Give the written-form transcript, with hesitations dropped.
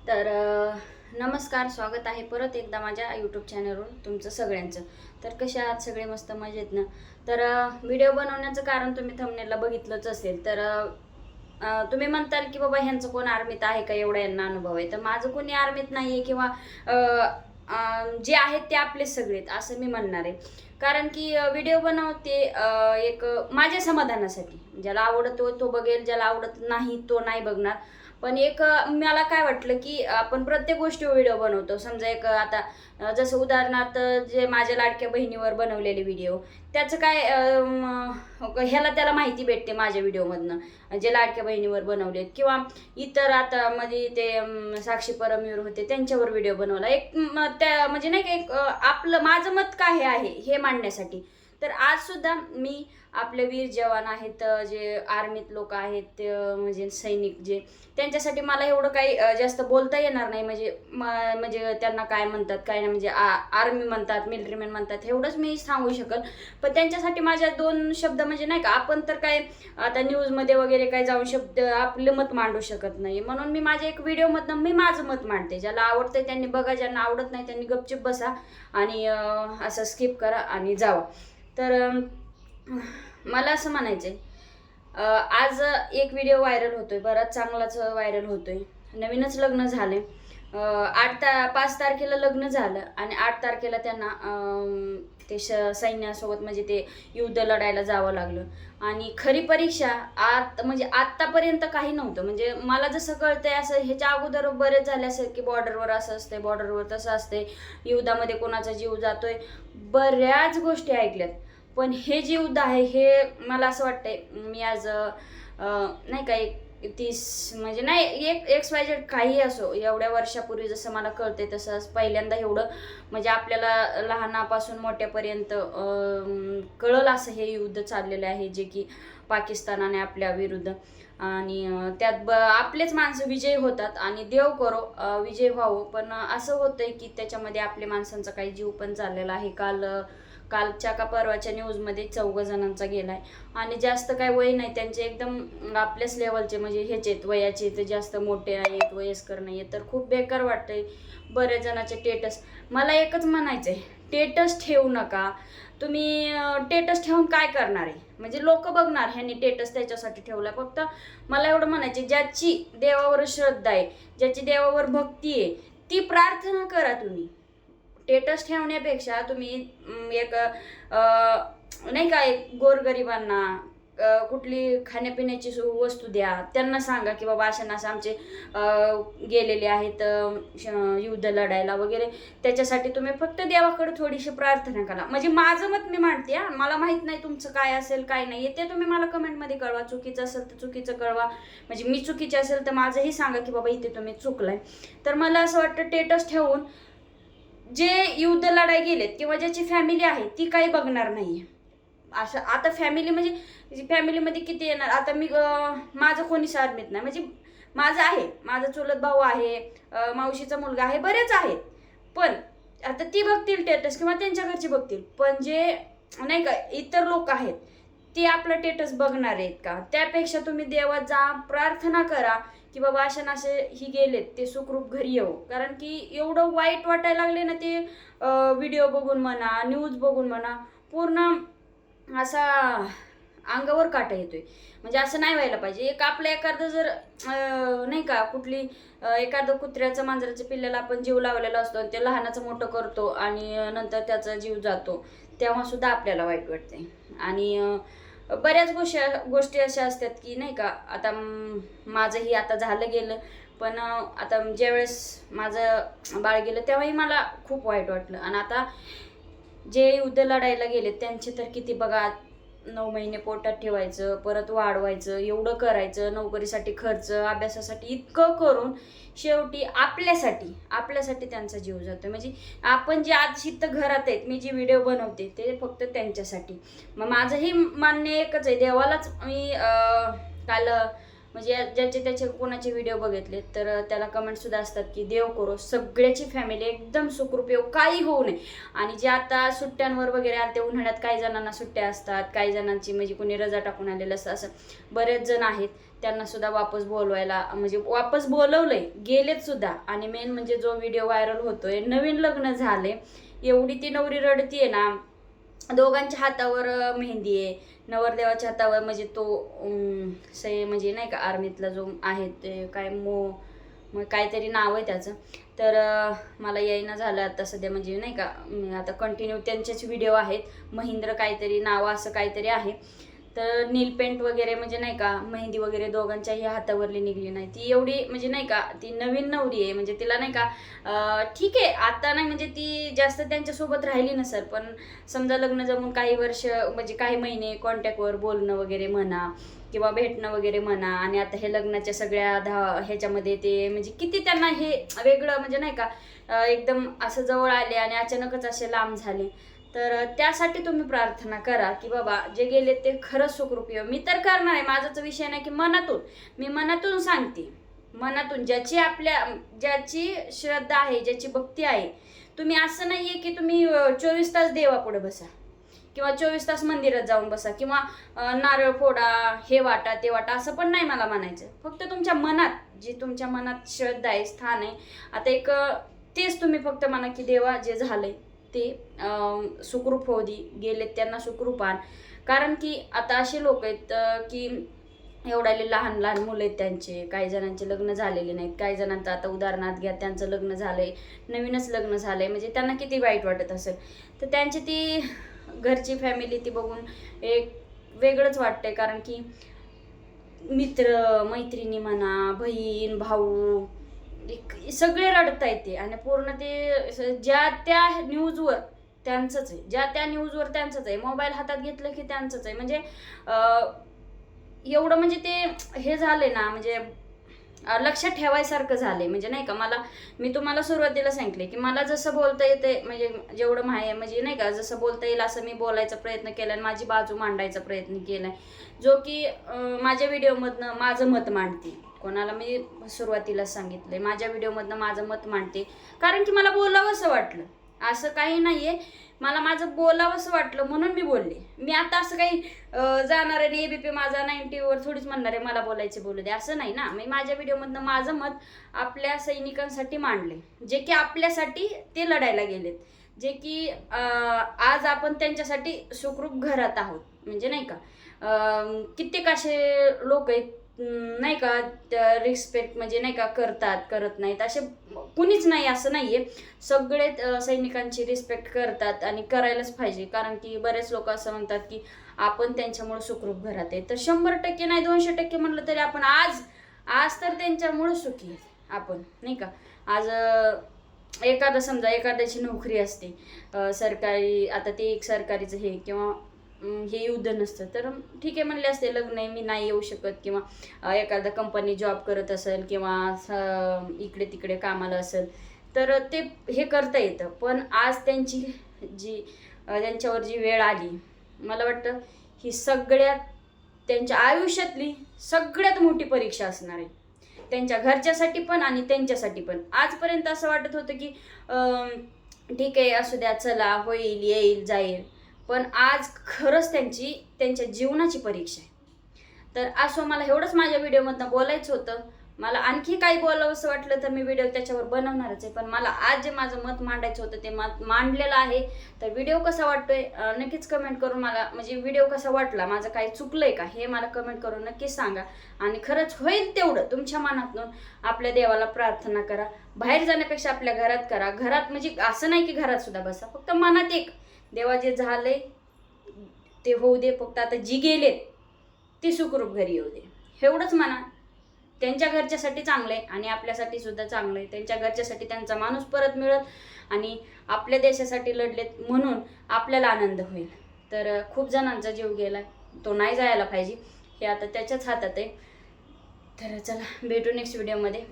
तर नमस्कार, स्वागत आहे परत एकदा माझ्या यूट्यूब चॅनलवरून तुमचं सगळ्यांचं. तर कसे आहात सगळे? मस्त मजेत ना? तर व्हिडिओ बनवण्याचं कारण तुम्ही थंबनेलला बघितलंच असेल. तर तुम्ही म्हणताल की बाबा ह्यांचं कोण आर्मीत आहे का, एवढा यांना अनुभव आहे. तर माझं कोणी आर्मीत नाही आहे किंवा अ, जे आहेत ते आपलेच सगळेत असं मी म्हणणार आहे. कारण की व्हिडिओ बनवते एक माझ्या समाधानासाठी. ज्याला आवडतो तो बघेल, ज्याला आवडत नाही तो नाही बघणार. पण एक मला काय वाटलं की आपण प्रत्येक गोष्टीवर व्हिडिओ बनवतो. समजा एक जसं उदाहरणार्थ जे माझ्या लाडक्या बहिणीवर बनवलेले व्हिडिओ, त्याचं काय ह्याला त्याला माहिती भेटते माझ्या व्हिडिओमधनं, जे लाडक्या बहिणीवर बनवलेत. किंवा इतर आता मध्ये ते साक्षी परमवीर होते, त्यांच्यावर व्हिडिओ बनवला एक त्या म्हणजे नाही का एक आपलं माझं मत काय आहे हे मांडण्यासाठी. तर आज सुद्धा मी आपले वीर जवान आहेत, जे आर्मीत लोक आहेत, म्हणजे सैनिक जे, त्यांच्यासाठी मला एवढं काही जास्त बोलता येणार नाही. म्हणजे त्यांना काय म्हणतात काय नाही, म्हणजे आर्मी म्हणतात, मिलिटरीमॅन म्हणतात, एवढंच मी सांगू शकल. पण त्यांच्यासाठी माझ्या दोन शब्द म्हणजे नाही का, आपण तर काय आता न्यूजमध्ये वगैरे काय जाऊन शब्द आपलं मत मांडू शकत नाही. म्हणून मी माझ्या एक व्हिडिओमधनं मी माझं मत मांडते. ज्याला आवडतंय त्यांनी बघा, ज्यांना आवडत नाही त्यांनी गपचूप बसा आणि असं स्किप करा आणि जावा. तर मला असं म्हणायचं आहे, आज एक व्हिडिओ व्हायरल होतोय, बराच चांगलाच व्हायरल होतोय. नवीनच लग्न झाले, 5 तारखेला लग्न झालं आणि 8 तारखेला त्यांना ते सैन्यासोबत म्हणजे ते युद्ध लढायला जावं लागलं. आणि खरी परीक्षा म्हणजे आत्तापर्यंत काही नव्हतं. म्हणजे मला जसं कळतंय असं ह्याच्या अगोदर बरेच झाले असेल की बॉर्डरवर असं असतंय, बॉर्डरवर तसं असतंय, युद्धामध्ये कोणाचा जीव जातोय, बऱ्याच गोष्टी ऐकल्यात. पण हे जे युद्ध आहे हे मला असं वाटतंय, मी आज नाही का एक 30 म्हणजे नाही एक XYZ काही असो, एवढ्या वर्षापूर्वी जसं मला कळतंय तसं पहिल्यांदा एवढं म्हणजे आपल्याला लहानापासून मोठ्यापर्यंत कळलं असं हे युद्ध चाललेलं आहे, जे की पाकिस्तान आणि आपल्या विरुद्ध. आणि त्यात आपलेच माणसं विजयी होतात आणि देव करो विजय व्हावं. पण असं होतंय की त्याच्यामध्ये आपल्या माणसांचा काही जीव पण चाललेला आहे. कालच्या का परवाच्या न्यूजमध्ये 14 जणांचा गेलाय. आणि जास्त काय वय नाही त्यांचे, एकदम आपल्याच लेवलचे म्हणजे ह्याचे वयाचे, तर जास्त मोठे नाही आहेत, वयस्कर नाही आहेत. तर खूप बेकार वाटतंय बऱ्याच जणांचे टेटस. मला एकच म्हणायचंय, टेटस ठेवू नका तुम्ही. टेटस ठेवून काय करणार आहे? म्हणजे लोक बघणार ह्यांनी टेटस त्याच्यासाठी ठेवलाय. फक्त मला एवढं म्हणायचे, ज्याची देवावर श्रद्धा आहे, ज्याची देवावर भक्ती आहे, ती प्रार्थना करा तुम्ही. स्टेटस ठेवण्यापेक्षा तुम्ही एक नाही का एक गोरगरिबांना कुठली खाण्यापिण्याची वस्तू द्या. त्यांना सांगा की बाबा अशा असं आमचे गेलेले आहेत युद्ध लढायला वगैरे. त्याच्यासाठी तुम्ही फक्त देवाकडे थोडीशी प्रार्थना करा. म्हणजे माझं मत मी मांडते. मला माहीत नाही तुमचं काय असेल काय नाही, ते तुम्ही मला कमेंटमध्ये कळवा. चुकीचं असेल तर चुकीचं कळवा. म्हणजे मी चुकीचे असेल तर माझंही सांगा की बाबा इथे तुम्ही चुकलाय. तर मला असं वाटतं, स्टेटस ठेवून जे युद्ध लढाई गेलेत किंवा ज्याची फॅमिली आहे ती काही बघणार नाहीये. असं आता फॅमिली म्हणजे फॅमिलीमध्ये किती येणार. आता मी माझं कोणीच आर्मीत नाही, म्हणजे माझं आहे, माझा चुलत भाऊ आहे, मावशीचा मुलगा आहे, बरेच आहेत. पण आता ती बघतील स्टेटस किंवा त्यांच्या घरचे बघतील. पण जे नाही का इतर लोक आहेत ते आपलं स्टेटस बघणार आहेत का? त्यापेक्षा तुम्ही देवात जा, प्रार्थना करा की बाबा अशा असे ही गेलेत ते सुखरूप घरी येऊ. कारण की एवढं वाईट वाटायला लागले ना ते व्हिडिओ बघून म्हणा, न्यूज बघून म्हणा, पूर्ण असा अंगावर काटा येतोय. म्हणजे असं नाही व्हायला पाहिजे. एक आपलं एखादं जर नाही का कुठली एखादं कुत्र्याचं मांजराचं पिल्ल्याला आपण जीव लावलेला असतो आणि ते लहानाचं मोठं करतो आणि नंतर त्याचा जीव जातो, तेव्हा सुद्धा आपल्याला वाईट वाटते. आणि बऱ्याच गोष्टी अशा असतात की नाही का, आता माझंही आता झालं गेलं. पण आता ज्यावेळेस माझं बाळ गेलं तेव्हाही मला खूप वाईट वाटलं. आणि आता जे युद्ध लढायला गेले त्यांचे तर किती बघा, 9 महिने पोटात ठेवायचं, परत वाढवायचं, एवढं करायचं, नोकरीसाठी खर्च, अभ्यासासाठी इतकं करून शेवटी आपल्यासाठी त्यांचा जीव जातो. म्हणजे आपण जे आज इथं घरात आहेत, मी जी व्हिडिओ बनवते ते फक्त त्यांच्यासाठी. मग माझंही मान्य एकच आहे, देवालाच मी काल म्हणजे ज्याचे त्याचे कोणाचे व्हिडिओ बघितले तर त्याला कमेंटसुद्धा असतात की देव करो सगळ्याची फॅमिली एकदम सुखरूप येऊ, काही होऊ नये. आणि जे आता सुट्ट्यांवर वगैरे आले ते उन्हाळ्यात काही जणांना सुट्ट्या असतात, काही जणांची म्हणजे कोणी रजा टाकून आलेलं असतं, असं बरेच जण आहेत. त्यांना सुद्धा वापस बोलवायला म्हणजे वापस बोलवलंय, गेलेत सुद्धा. आणि मेन म्हणजे जो व्हिडिओ व्हायरल होतोय, नवीन लग्न झाले, एवढी ती नवरी रडतीये ना, दोघांच्या हातावर मेहंदी आहे, नवरदेवाच्या हातावर म्हणजे तो म्हणजे नाही का आर्मीतला जो आहे ते काय मग काहीतरी नाव आहे त्याचं. तर मला येईना झालं आता सध्या, म्हणजे नाही का आता कंटिन्यू त्यांचेच व्हिडिओ आहेत, महेंद्र काहीतरी नाव असं काहीतरी आहे. तर नील पेंट वगैरे म्हणजे नाही का मेहंदी वगैरे दोघांच्याही हातावरली निघली नाही. ती एवढी म्हणजे नाही का ती नवीन नवरी आहे, म्हणजे तिला नाही का ठीक आहे आता नाही म्हणजे ती जास्त त्यांच्यासोबत राहिली नसेल, पण समजा लग्न जमून काही वर्ष म्हणजे काही महिने कॉन्टॅक्टवर बोलणं वगैरे म्हणा किंवा भेटणं वगैरे म्हणा, आणि आता हे लग्नाच्या सगळ्या ह्याच्यामध्ये ते म्हणजे किती त्यांना हे वेगळं म्हणजे नाही का एकदम असं जवळ आले आणि अचानकच असे लांब झाले. तर त्यासाठी तुम्ही प्रार्थना करा की बाबा जे गेले ते खरंच सुखरूप येऊ. मी तर करणार आहे, माझाच विषय नाही की मी मनातून सांगते, मनातून ज्याची श्रद्धा आहे, ज्याची भक्ती आहे. तुम्ही असं नाहीये की तुम्ही 24 तास देवापुढे बसा किंवा 24 तास मंदिरात जाऊन बसा किंवा नारळ फोडा, हे वाटा ते वाटा, असं पण नाही मला म्हणायचं. फक्त तुमच्या मनात जी तुमच्या मनात श्रद्धा आहे, स्थान आहे, आता तेच तुम्ही फक्त म्हणा की देवा जे झालंय ते सुखरूप होऊ दे, गेलेत त्यांना सुखरूप आण. कारण की आता असे लोक आहेत की एवढाले लहान लहान मुलं आहेत त्यांचे, काही जणांचे लग्न झालेले नाहीत, काही जणांचं आता उदाहरणार्थ घ्या त्यांचं लग्न झालंय, नवीनच लग्न झालंय, म्हणजे त्यांना किती वाईट वाटत असेल. तर त्यांची ती घरची फॅमिली ती बघून एक वेगळंच वाटतंय. कारण की मित्र मैत्रिणी म्हणा, बहीण भाऊ सगळे रडता येते आणि पूर्ण ते ज्या त्या न्यूजवर त्यांचंच आहे, मोबाईल हातात घेतलं की त्यांचंच आहे. म्हणजे एवढं म्हणजे ते हे झाले ना, म्हणजे लक्षात ठेवायसारखं झाले. म्हणजे नाही का मी तुम्हाला सुरुवातीला सांगितले की मला जसं बोलता येते म्हणजे जेवढं म्हणजे नाही का जसं बोलता येईल असं मी बोलायचा प्रयत्न केला आणि माझी बाजू मांडायचा प्रयत्न केलाय, जो की माझ्या व्हिडिओमधनं माझं मत मांडते. कोणाला मी सुरुवातीलाच सांगितलंय माझ्या व्हिडिओमधनं माझं मत मांडते, कारण की मला बोलावंसं वाटलं. असं काही नाहीये, मला माझं बोलावंसं वाटलं म्हणून मी बोलले. मी आता असं काही जाणार आहे ABP माझा 90वर थोडीच म्हणणार आहे मला बोलू दे, असं नाही ना. मी माझ्या व्हिडिओमधनं माझं मत आपल्या सैनिकांसाठी मांडले, जे की आपल्यासाठी ते लढायला गेलेत, जे की आज आपण त्यांच्यासाठी सुखरूप घरात आहोत. म्हणजे नाही का कित्येक असे लोक आहेत नाही का रिस्पेक्ट म्हणजे नाही का करत नाहीत, असे कुणीच नाही असं नाहीये. सगळे सैनिकांची रिस्पेक्ट करतात आणि करायलाच पाहिजे. कारण की बरेच लोक असं म्हणतात की आपण त्यांच्यामुळे सुखरूप घरात आहे. तर 100% नाही 200% म्हणलं तरी आपण आज तर त्यांच्यामुळे सुखी आहे आपण, नाही का. आज समजा एखाद्याची नोकरी असते सरकारी, आता ते एक सरकारीचं हे किंवा हे युद्ध नसतं तर ठीक आहे म्हणले असते लग्न आहे मी नाही येऊ शकत, किंवा एखादा कंपनी जॉब करत असेल किंवा इकडे तिकडे कामाला असेल तर ते हे करता येतं. पण आज त्यांच्यावर जी वेळ आली, मला वाटतं ही त्यांच्या आयुष्यातली सगळ्यात मोठी परीक्षा असणार आहे, त्यांच्या घरच्यासाठी पण आणि त्यांच्यासाठी पण. आजपर्यंत असं वाटत होतं की ठीक आहे असू द्या, चला होईल येईल जाईल, पण आज खरंच त्यांच्या जीवनाची परीक्षा आहे. तर असं मला एवढंच माझ्या व्हिडिओमधनं बोलायचं होतं. मला आणखी काही बोलावंसं वाटलं तर मी व्हिडिओ त्याच्यावर बनवणारच आहे, पण मला आज जे माझं मत मांडायचं होतं ते मत मांडलेलं आहे. तर व्हिडिओ कसा वाटतोय नक्कीच कमेंट करून मला, म्हणजे व्हिडिओ कसा वाटला, माझं काही चुकलंय का हे मला कमेंट करून नक्कीच सांगा. आणि खरंच होईल तेवढं तुमच्या मनातून आपल्या देवाला प्रार्थना करा. बाहेर जाण्यापेक्षा आपल्या घरात करा. घरात म्हणजे असं नाही की घरात सुद्धा बसा, फक्त मनात एक देवा जे झालंय ते होऊ दे, फक्त आता जी गेलेत ती सुखरूप घरी येऊ दे, एवढंच म्हणा. त्यांच्या घरच्यासाठी चांगलं आहे आणि आपल्यासाठी सुद्धा चांगलं आहे. त्यांच्या घरच्यासाठी त्यांचा माणूस परत मिळत आणि आपल्या देशासाठी लढलेत म्हणून आपल्याला आनंद होईल. तर खूप जणांचा जीव गेलाय, तो नाही जायला पाहिजे, हे आता त्याच्याच हातात आहे. तर चला भेटू नेक्स्ट व्हिडिओमध्ये.